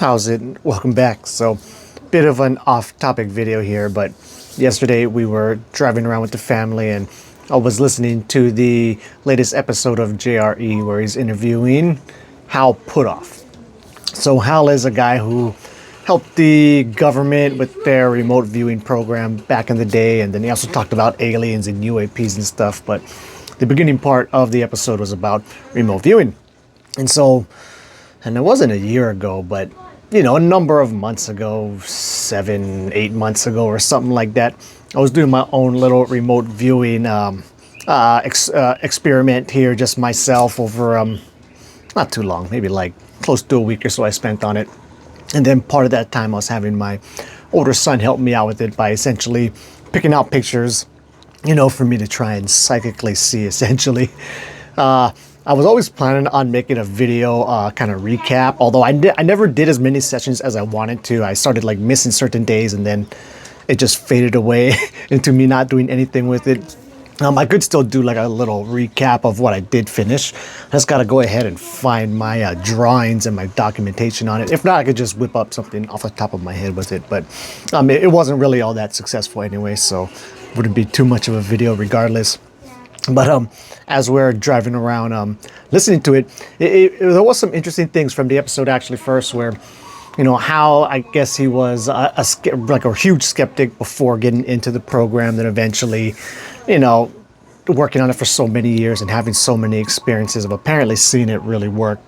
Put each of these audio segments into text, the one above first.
How's it? Welcome back. So, bit of an off-topic video here, but yesterday we were driving around with the family and I was listening to the latest episode of JRE where he's interviewing Hal Puthoff. So Hal is a guy who helped the government with their remote viewing program back in the day, and then he also talked about aliens and UAPs and stuff, but the beginning part of the episode was about remote viewing. And it wasn't a year ago, but a number of months ago, 7-8 months ago or something like that, I was doing my own little remote viewing experiment here, just myself over not too long, maybe like close to a week or so I spent on it. And then part of that time I was having my older son help me out with it by essentially picking out pictures, for me to try and psychically see, essentially. I was always planning on making a video kind of recap, although I never did as many sessions as I wanted to. I started like missing certain days and then it just faded away into me not doing anything with it. I could still do like a little recap of what I did finish. I just got to go ahead and find my drawings and my documentation on it. If not, I could just whip up something off the top of my head with it. But it wasn't really all that successful anyway, so it wouldn't be too much of a video regardless. But as we're driving around listening to it, there was some interesting things from the episode actually first where, how I guess he was like a huge skeptic before getting into the program, then eventually, working on it for so many years and having so many experiences of apparently seeing it really work.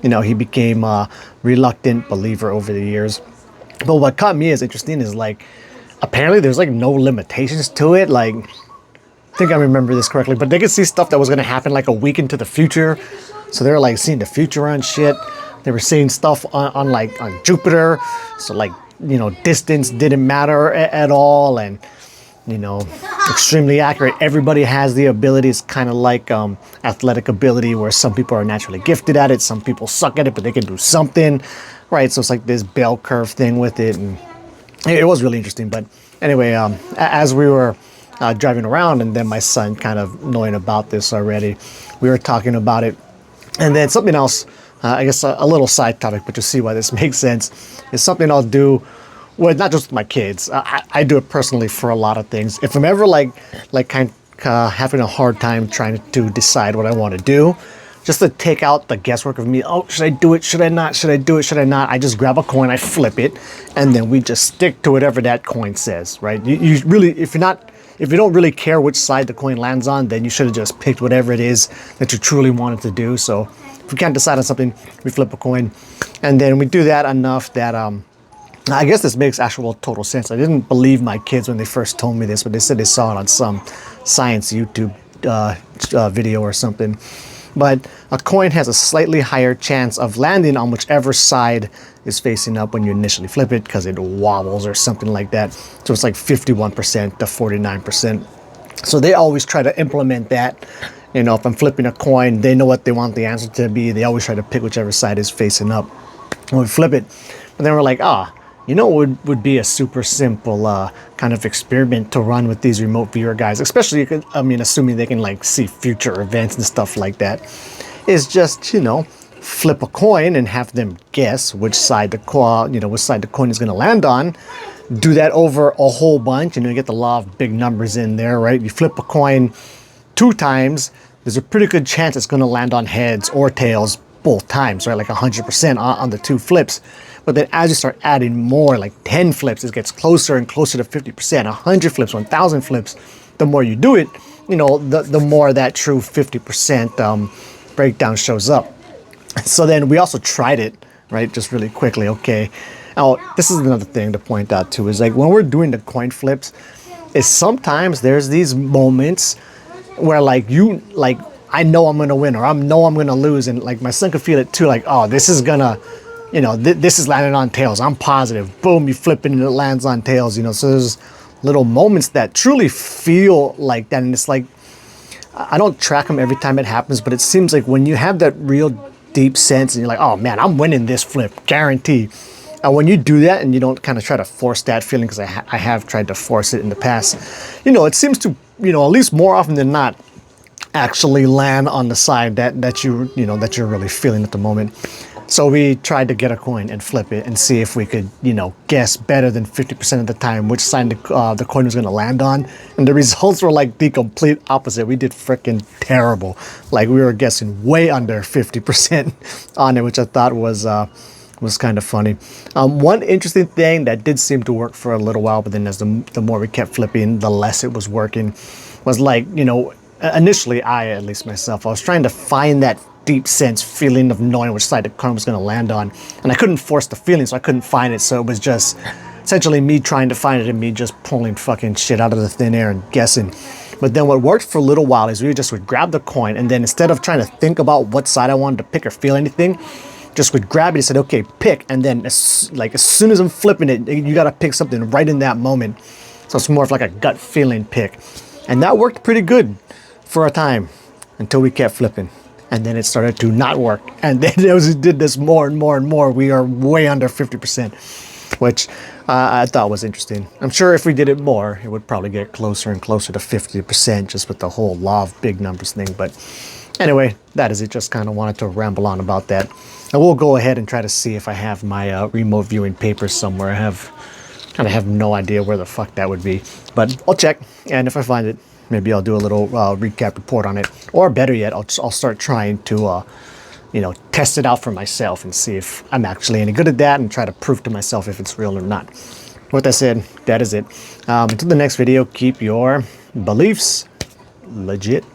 He became a reluctant believer over the years. But what caught me as interesting is like, apparently there's like no limitations to it. Like, I think I remember this correctly, but they could see stuff that was going to happen like a week into the future. So they were like seeing the future on shit. They were seeing stuff on Jupiter. So like, distance didn't matter at all. And, extremely accurate. Everybody has the ability. It's kind of like athletic ability where some people are naturally gifted at it. Some people suck at it, but they can do something, right? So it's like this bell curve thing with it. And it was really interesting. But anyway, as we were driving around, and then my son kind of knowing about this already, we were talking about it. And then something else, I guess a little side topic, but you'll see why this makes sense, is something I'll do with not just with my kids. I do it personally for a lot of things. If I'm ever having a hard time trying to decide what I want to do, just to take out the guesswork of me, should I do it? Should I not? Should I do it? Should I not? I just grab a coin, I flip it, and then we just stick to whatever that coin says, right? You really, if you don't really care which side the coin lands on, then you should have just picked whatever it is that you truly wanted to do. So if we can't decide on something, we flip a coin. And then we do that enough that I guess this makes actual total sense. I didn't believe my kids when they first told me this, but they said they saw it on some science YouTube video or something. But a coin has a slightly higher chance of landing on whichever side is facing up when you initially flip it because it wobbles or something like that. So it's like 51% to 49%. So they always try to implement that. If I'm flipping a coin, they know what they want the answer to be. They always try to pick whichever side is facing up when we flip it. But then we're like, what would be a super simple kind of experiment to run with these remote viewer guys, especially, assuming they can like see future events and stuff like that, is just, flip a coin and have them guess which side the coin is going to land on. Do that over a whole bunch, and you get the law of big numbers in there, right? You flip a coin 2 times, there's a pretty good chance it's going to land on heads or tails both times, right? Like 100% on the 2 flips. But then as you start adding more, like 10 flips, it gets closer and closer to 50%, 100 flips, 1,000 flips. The more you do it, the more that true 50% breakdown shows up. So then we also tried it, right? Just really quickly. Okay. Now, this is another thing to point out too, is like when we're doing the coin flips, is sometimes there's these moments where I know I'm going to win or I know I'm going to lose. And like my son could feel it too. Like, this is going to, this is landing on tails. I'm positive. Boom, you flip it and it lands on tails, So there's little moments that truly feel like that. And it's like, I don't track them every time it happens, but it seems like when you have that real deep sense and you're like, oh man, I'm winning this flip, guarantee. And when you do that and you don't kind of try to force that feeling, because I have tried to force it in the past, it seems to, at least more often than not, actually land on the side that you're really feeling at the moment. So we tried to get a coin and flip it and see if we could, you know, guess better than 50% of the time which side the coin was going to land on. And the results were like the complete opposite. We did freaking terrible. Like we were guessing way under 50% on it, which I thought was kind of funny. One interesting thing that did seem to work for a little while, but then as the more we kept flipping, the less it was working, was like, you know, initially at least myself, I was trying to find that deep sense feeling of knowing which side the coin was going to land on, and I couldn't force the feeling, so I couldn't find it. So it was just essentially me trying to find it and me just pulling fucking shit out of the thin air and guessing. But then what worked for a little while is we just would grab the coin, and then instead of trying to think about what side I wanted to pick or feel anything, just would grab it and said, okay, pick. And then as soon as I'm flipping it, you got to pick something right in that moment. So it's more of like a gut feeling pick. And that worked pretty good for a time until we kept flipping. And then it started to not work. And then it did this more and more and more. We are way under 50%, which I thought was interesting. I'm sure if we did it more, it would probably get closer and closer to 50% just with the whole law of big numbers thing. But anyway, that is it. Just kind of wanted to ramble on about that. I will go ahead and try to see if I have my remote viewing papers somewhere. I kind of have no idea where the fuck that would be. But I'll check, and if I find it, maybe I'll do a little recap report on it. Or better yet, I'll start trying to, you know, test it out for myself and see if I'm actually any good at that and try to prove to myself if it's real or not. With that said, that is it. Until the next video, keep your beliefs legit.